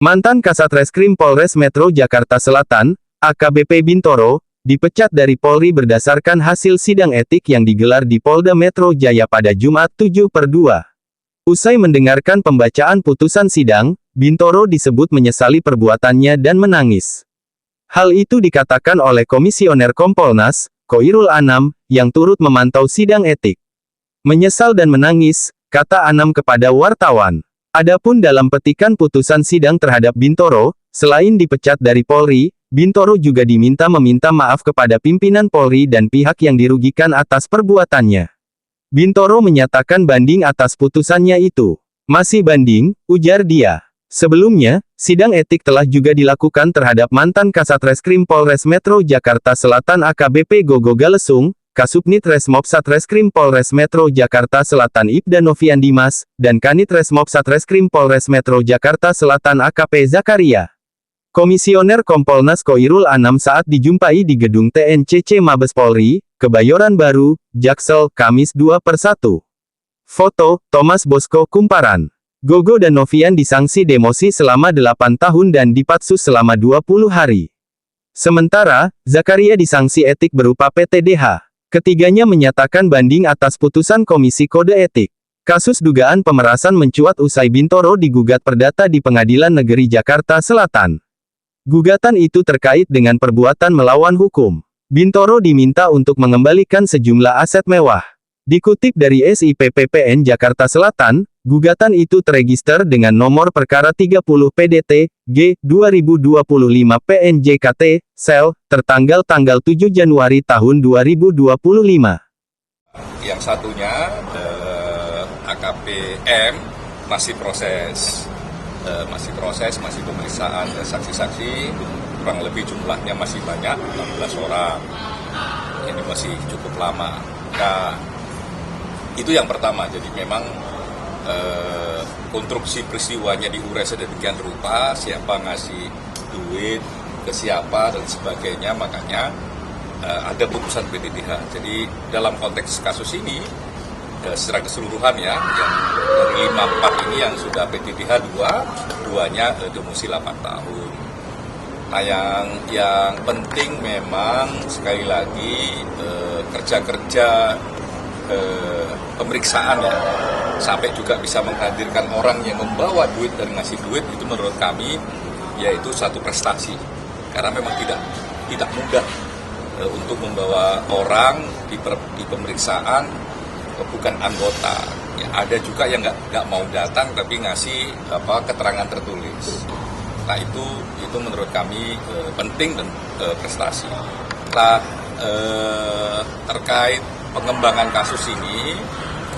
Mantan Kasat Reskrim Polres Metro Jakarta Selatan, AKBP Bintoro, dipecat dari Polri berdasarkan hasil sidang etik yang digelar di Polda Metro Jaya pada Jumat 7/2. Usai mendengarkan pembacaan putusan sidang, Bintoro disebut menyesali perbuatannya dan menangis. Hal itu dikatakan oleh Komisioner Kompolnas, Khoirul Anam, yang turut memantau sidang etik. Menyesal dan menangis, kata Anam kepada wartawan. Adapun dalam petikan putusan sidang terhadap Bintoro, selain dipecat dari Polri, Bintoro juga diminta meminta maaf kepada pimpinan Polri dan pihak yang dirugikan atas perbuatannya. Bintoro menyatakan banding atas putusannya itu. Masih banding, ujar dia. Sebelumnya, sidang etik telah juga dilakukan terhadap mantan Kasat Reskrim Polres Metro Jakarta Selatan AKBP Gogo Galesung, Kasubnit Resmob Satreskrim Polres Metro Jakarta Selatan Ibda Novian Dimas, dan Kanit Resmob Satreskrim Polres Metro Jakarta Selatan AKP Zakaria. Komisioner Kompolnas Khoirul Anam saat dijumpai di gedung TNCC Mabes Polri, Kebayoran Baru, Jaksel, Kamis 2/1. Foto, Thomas Bosco Kumparan. Gogo dan Novian disanksi demosi selama 8 tahun dan dipatsus selama 20 hari. Sementara, Zakaria disanksi etik berupa PTDH. Ketiganya menyatakan banding atas putusan Komisi Kode Etik. Kasus dugaan pemerasan mencuat usai Bintoro digugat perdata di Pengadilan Negeri Jakarta Selatan. Gugatan itu terkait dengan perbuatan melawan hukum. Bintoro diminta untuk mengembalikan sejumlah aset mewah. Dikutip dari SIPPPN Jakarta Selatan, gugatan itu terregister dengan nomor perkara 30 PDT, G, 2025 PNJKT, Sel, tertanggal tanggal 7 Januari tahun 2025. Yang satunya, AKPM, masih proses, masih pemeriksaan saksi-saksi, kurang lebih jumlahnya masih banyak, 16 orang. Ini masih cukup lama. Nah, itu yang pertama, jadi memang konstruksi peristiwanya diurai sedemikian rupa, siapa ngasih duit ke siapa dan sebagainya, makanya ada putusan PTDH. Jadi dalam konteks kasus ini, secara keseluruhan ya, yang dari 54 ini yang sudah PTDH 2-nya demosi 8 tahun. Nah yang penting memang sekali lagi kerja-kerja pemeriksaan ya, sampai juga bisa menghadirkan orang yang membawa duit dan ngasih duit, itu menurut kami yaitu satu prestasi, karena memang tidak mudah untuk membawa orang di pemeriksaan bukan anggota ya, ada juga yang nggak mau datang tapi ngasih keterangan tertulis. Nah itu menurut kami penting dan prestasi. Nah terkait pengembangan kasus ini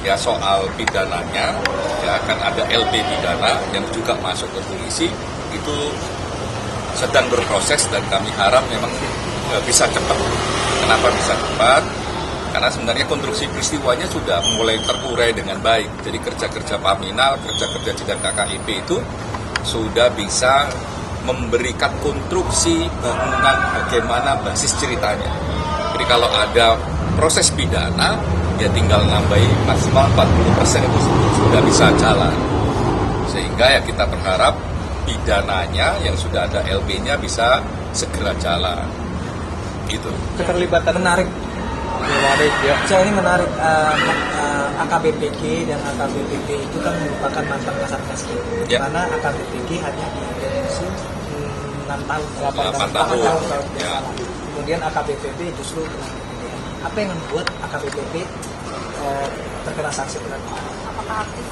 ya, soal pidananya ya, akan ada LP pidana yang juga masuk ke polisi, itu sedang berproses dan kami harap memang bisa cepat. Kenapa bisa cepat? Karena sebenarnya konstruksi peristiwanya sudah mulai terurai dengan baik. Jadi kerja-kerja Paminal, kerja-kerja sidang KKIP itu sudah bisa memberikan konstruksi bangunan bagaimana basis ceritanya. Jadi kalau ada proses pidana, ya tinggal nambahin maksimal 40% itu sudah bisa jalan. Sehingga ya kita berharap pidananya yang sudah ada LP-nya bisa segera jalan. Gitu. Keterlibatan menarik. Ya. Saya ini menarik, AKBPG dan AKBPP itu kan merupakan mantan Kasat Reskrim. Ya. Karena AKBPG hanya didemosi 6 tahun, 8 tahun. Ya. Kemudian AKBPP justru kena PTDH. Apa yang membuat AKBPP terkena sanksi berat? Apakah aktif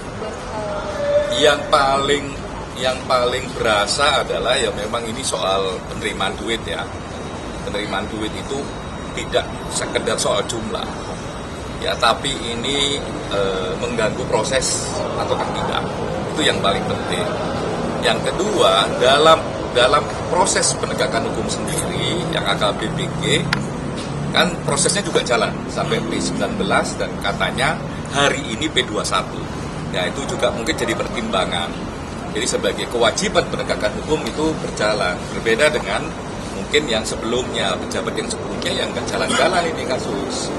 yang paling berasa adalah ya memang ini soal penerimaan duit ya. Penerimaan duit itu tidak sekedar soal jumlah ya, tapi ini mengganggu proses ataukah tidak, itu yang paling penting. Yang kedua, dalam proses penegakan hukum sendiri yang AKBPG kan prosesnya juga jalan sampai P19 dan katanya hari ini P21 ya, itu juga mungkin jadi pertimbangan. Jadi sebagai kewajiban penegakan hukum itu berjalan, berbeda dengan mungkin yang sebelumnya, pejabat yang sebelumnya yang nggak jalan-jalan ini kasus.